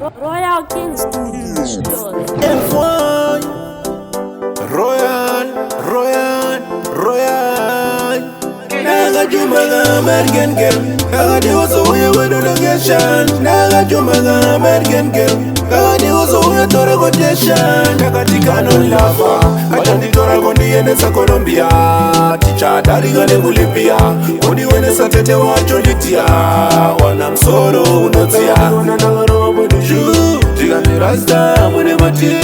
Royal King Studios. F1 Royal Naga Jumaga American girl Naga di waso uye wedo negation Naga Jumaga American girl Naga di waso uye tore quotation Naga tikano lava Kachandi tora kondi ene sa Colombia Ticha dari gane kulipia Kondi wene sa tete wacho litia Wana msoro unotia Naga robo di juu Tiga mi rasta mwene mati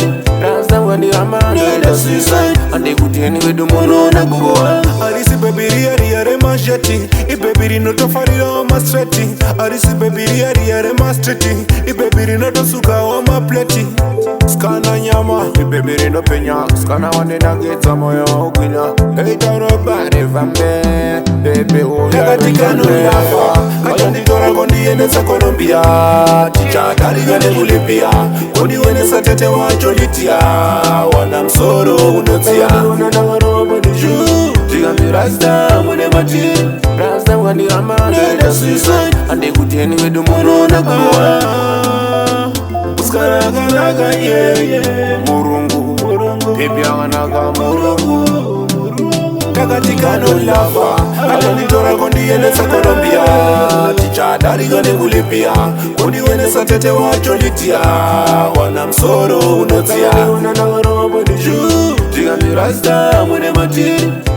Rasta mwani amana Nede suicide Ande kutieni wedu mono na gugoa Arisi bebiri ariare masheti Ibebiri noto fariro mastreti Arisi bebiri ariare mastreti Ibebiri noto suka o mapleti Skana nyama Ibebiri no penya Skana wande nageta moyo ugwina Eita robare vambe Bebe uya Nagatika no lava Kachandi tora kondi ene sa Colombia Ticha dari gane kulipia Kondi wene sa tete wacho litia Wana msoro unotia Naga robo di juu Tiga mi rasta mwene mati Rasta mwani amana Nede suicide Ande kutieni wedu mono na kuwa Uskara ganaga Murungu Baby anganaga murungu Nagatika no lava Kachandi tora kondi ene sa Colombia Ticha dari gane kulipia Kondi wene sa tete wacho litia Wana msoro unotia Naga robo di juu Tiga mi rasta mwene mati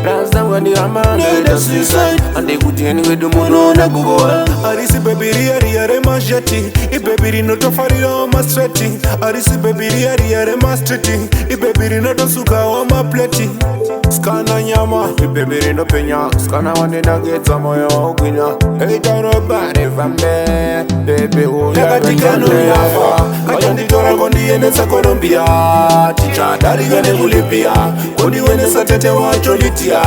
Rasta mwani amana Nede suicide Ande kutieni wedu mono na gugoa Arisi bebiri ariare masheti Ibebiri noto fariro mastreti Arisi bebiri ariare mastreti Ibebiri noto suka o mapleti Skana nyama Ibebiri no penya Skana wande nageta moyo ugwina Eita robare vambe Bebe uya Nagatika no lava Kachandi tora kondi ene sa Colombia Ticha dari gane kulipia Kondi wene sa tete wacho litia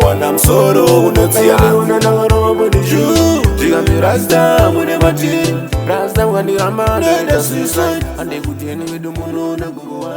Wana msoro unotia Naga robo di juu Tiga mi rasta mwene mati Rasta mwani amana Nede suicide Ande kutieni wedu mono na gugoa